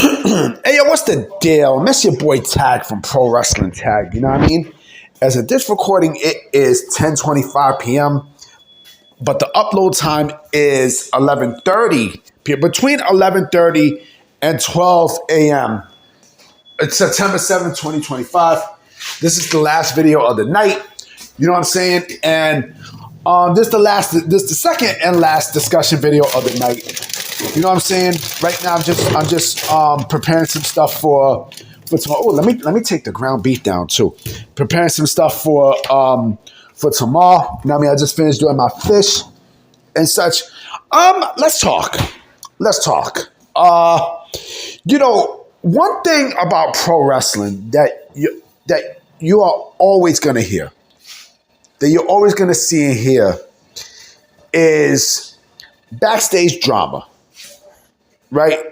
Hey, yo, what's the deal? Miss your boy Tag from Pro Wrestling Tag. You know what I mean? As of this recording, it is 10:25 p.m., but the upload time is 11:30 p.m. Between 11:30 and 12 a.m. It's September 7th, 2025. This is the last video of the night. You know what I'm saying? And this is the second and last discussion video of the night. You know what I'm saying? Right now, I'm just preparing some stuff for tomorrow. Oh, let me take the ground beef down too. Preparing some stuff for tomorrow. You know what I mean? I just finished doing my fish and such. Let's talk. You know, one thing about pro wrestling that you are always gonna hear, that you're always gonna see and hear, is backstage drama. Right?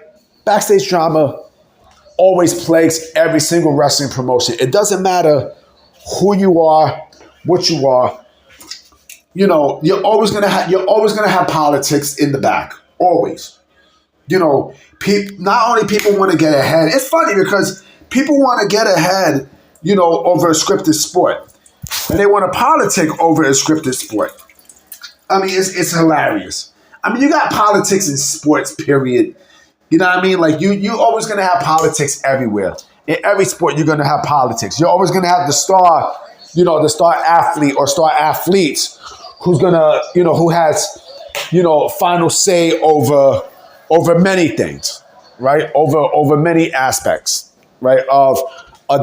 Backstage drama always plagues every single wrestling promotion. It doesn't matter who you are, what you are. You know, you're always gonna have politics in the back. Always. You know, not only people want to get ahead. It's funny because people want to get ahead, you know, over a scripted sport. And they want to politic over a scripted sport. I mean, it's hilarious. I mean, you got politics in sports, period. You know what I mean? Like, you always going to have politics everywhere. In every sport, you're going to have politics. You're always going to have the star athlete or star athletes who's going to, you know, who has, you know, final say over many things, right? Over many aspects, right? Of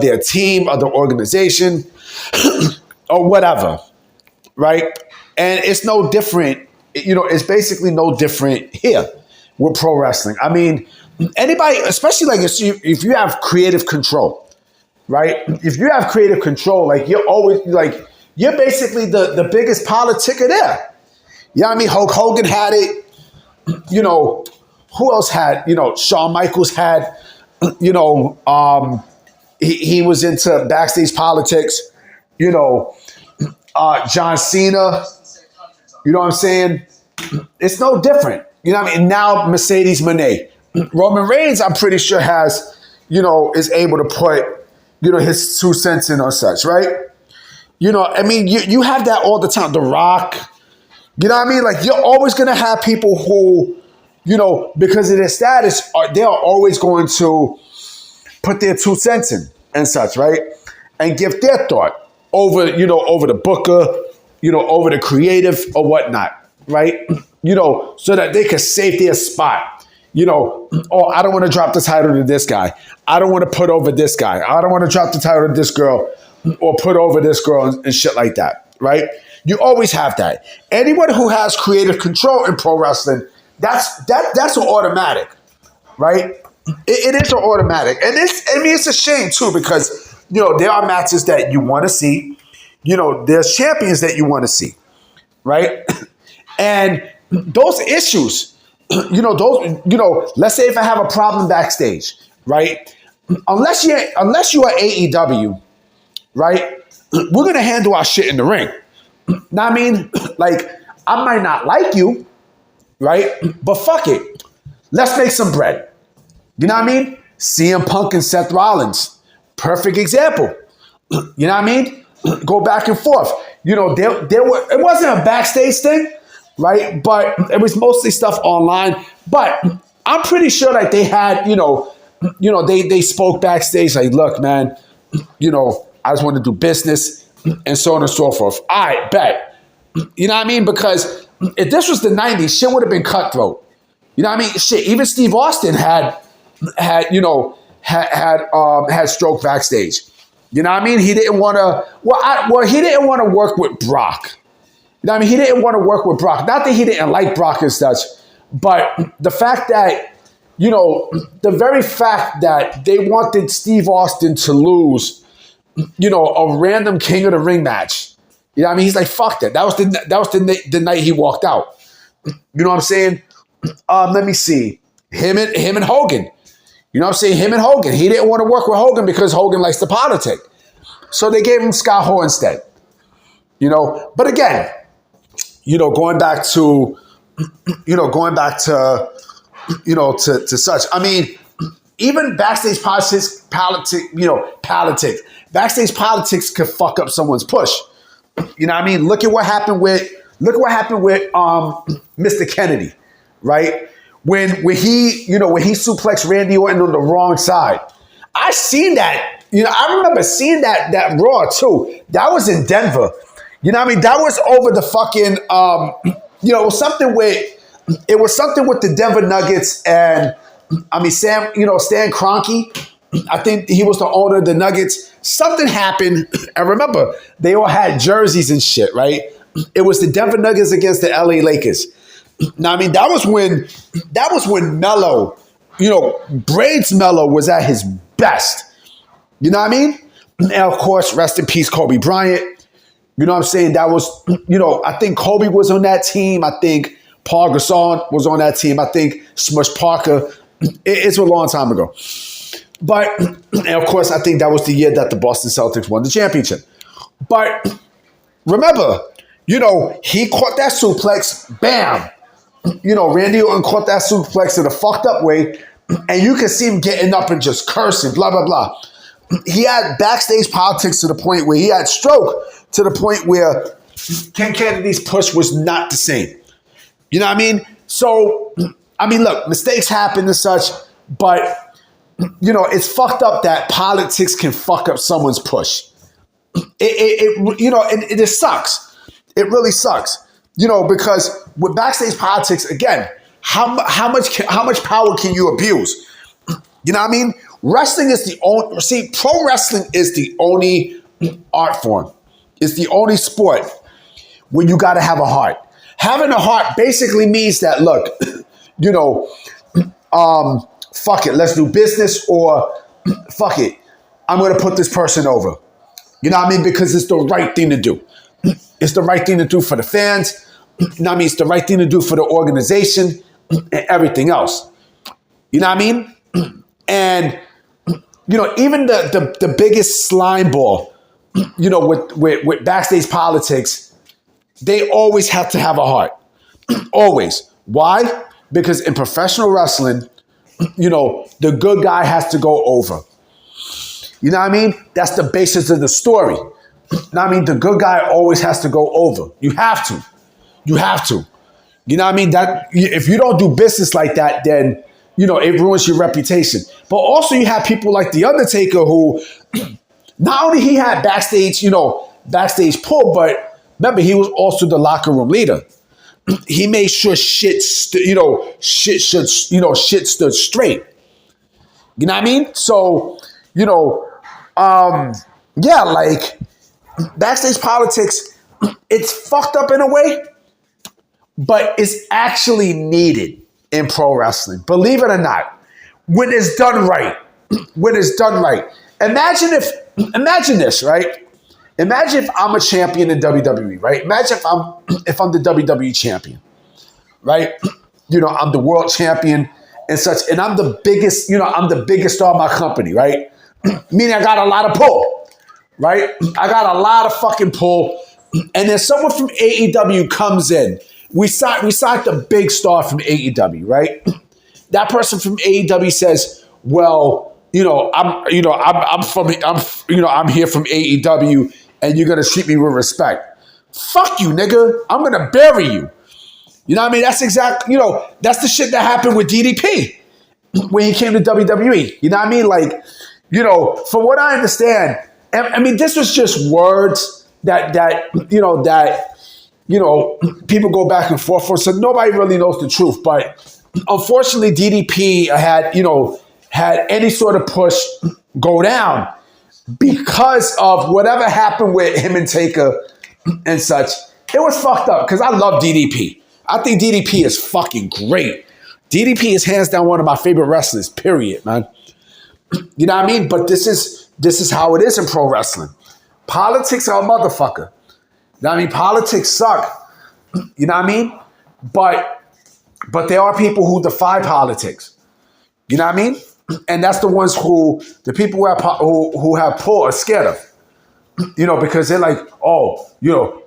their team, of their organization, or whatever, right? And it's no different. You know, it's basically no different here with pro wrestling. I mean, anybody, especially like if you have creative control, right? If you have creative control, like you're basically the biggest politica there. You know what I mean? Hulk Hogan had it. You know, who else had? You know, Shawn Michaels had. You know, he was into backstage politics. You know, John Cena. You know what I'm saying? It's no different. You know what I mean? Now Mercedes Moné. Roman Reigns, I'm pretty sure has, you know, is able to put, you know, his 2 cents in or such, right? You know, I mean, you have that all the time. The Rock. You know what I mean? Like, you're always going to have people who, you know, because of their status, they are always going to put their 2 cents in and such, right? And give their thought over the booker, you know, over the creative or whatnot, right? You know, so that they can save their spot. You know, oh, I don't want to drop the title to this guy. I don't want to put over this guy. I don't want to drop the title to this girl or put over this girl and shit like that, right? You always have that. Anyone who has creative control in pro wrestling, that's an automatic, right? It is an automatic. And it's a shame too, because, you know, there are matches that you want to see. You know, there's champions that you want to see, right? And those issues, you know, let's say if I have a problem backstage, right? Unless you are AEW, right? We're going to handle our shit in the ring. Now, I mean, like, I might not like you, right? But fuck it. Let's make some bread. You know what I mean? CM Punk and Seth Rollins. Perfect example. You know what I mean? Go back and forth. You know, it wasn't a backstage thing, right? But it was mostly stuff online. But I'm pretty sure that they had, you know, they spoke backstage like, look, man, you know, I just want to do business and so on and so forth. All right, bet. You know what I mean? Because if this was the 90s, shit would have been cutthroat. You know what I mean? Shit, even Steve Austin had stroke backstage. You know what I mean? He didn't want to, he didn't want to work with Brock. You know what I mean? He didn't want to work with Brock. Not that he didn't like Brock and such, but the fact that, you know, the very fact that they wanted Steve Austin to lose, you know, a random King of the Ring match. You know what I mean? He's like, fuck that. That was the night he walked out. You know what I'm saying? Let me see. Him and Hogan. You know what I'm saying? Him and Hogan. He didn't want to work with Hogan because Hogan likes to politic. So they gave him Scott Hall instead. You know, but again, you know, going back to such. I mean, even backstage politics. Backstage politics could fuck up someone's push. You know what I mean? Look what happened with Mr. Kennedy, right? When he suplexed Randy Orton on the wrong side. I seen that. I remember seeing that Raw too. That was in Denver. You know what I mean? That was over the fucking it was something with the Denver Nuggets and Stan Kroenke. I think he was the owner of the Nuggets. Something happened. I remember they all had jerseys and shit, right? It was the Denver Nuggets against the LA Lakers. Now, that was when Melo, Braids Melo was at his best. You know what I mean? And of course, rest in peace, Kobe Bryant. You know what I'm saying? That was, I think Kobe was on that team. I think Paul Gasol was on that team. I think Smush Parker. It's a long time ago. But, and of course, I think that was the year that the Boston Celtics won the championship. But remember, he caught that suplex, bam. Randy Orton caught that suplex in a fucked up way, and you can see him getting up and just cursing, blah, blah, blah. He had backstage politics to the point where he had stroke to the point where Ken Kennedy's push was not the same. You know what I mean? So, look, mistakes happen and such, but it's fucked up that politics can fuck up someone's push. It just sucks. It really sucks. Because with backstage politics, again, how much power can you abuse? You know what I mean? Wrestling is pro wrestling is the only art form. It's the only sport where you got to have a heart. Having a heart basically means that, look, fuck it, let's do business, or fuck it, I'm going to put this person over. You know what I mean? Because it's the right thing to do. It's the right thing to do for the fans. You know what I mean? It's the right thing to do for the organization and everything else. You know what I mean? And, even the biggest slime ball, with backstage politics, they always have to have a heart. Always. Why? Because in professional wrestling, the good guy has to go over. You know what I mean? That's the basis of the story. You know what I mean? The good guy always has to go over. You have to. You have to. You know what I mean? That if you don't do business like that, then, it ruins your reputation. But also you have people like The Undertaker who, not only he had backstage pull, but remember, he was also the locker room leader. He made sure shit stood straight. You know what I mean? So, like backstage politics, it's fucked up in a way, but it's actually needed in pro wrestling. Believe it or not, when it's done right. Imagine this, right? Imagine if I'm a champion in WWE, right? Imagine if I'm the WWE champion, right? I'm the world champion and such, and I'm the biggest star of my company, right? Meaning I got a lot of pull, right? I got a lot of fucking pull, and then someone from AEW comes in. We signed the big star from AEW, right? That person from AEW says, "Well, I'm here from AEW, and you're gonna treat me with respect." Fuck you, nigga. I'm gonna bury you. You know what I mean? That's that's the shit that happened with DDP when he came to WWE. You know what I mean? Like, from what I understand, this was just words that people go back and forth for, so nobody really knows the truth. But unfortunately, DDP had any sort of push go down because of whatever happened with him and Taker and such. It was fucked up because I love DDP. I think DDP is fucking great. DDP is hands down one of my favorite wrestlers, period, man. You know what I mean? But this is how it is in pro wrestling. Politics are a motherfucker. You know what I mean? Politics suck. You know what I mean? But there are people who defy politics. You know what I mean? And that's the ones the people who have pull are scared of. Because they're like, oh,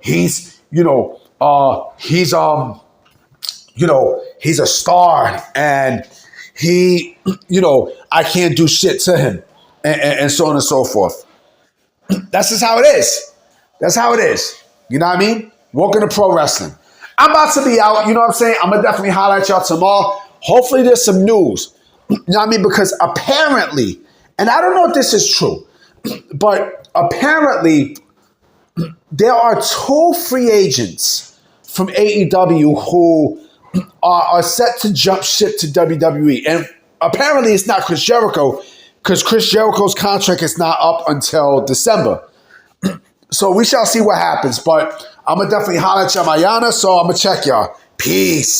he's a star and he, I can't do shit to him, and so on and so forth. That's just how it is. That's how it is. You know what I mean? Welcome to pro wrestling. I'm about to be out. You know what I'm saying? I'm going to definitely highlight y'all tomorrow. Hopefully there's some news. You know what I mean? Because apparently, and I don't know if this is true, but apparently there are 2 free agents from AEW who are set to jump ship to WWE. And apparently it's not Chris Jericho, because Chris Jericho's contract is not up until December. So we shall see what happens. But I'm going to definitely holler at y'all mañana, so I'm going to check y'all. Peace.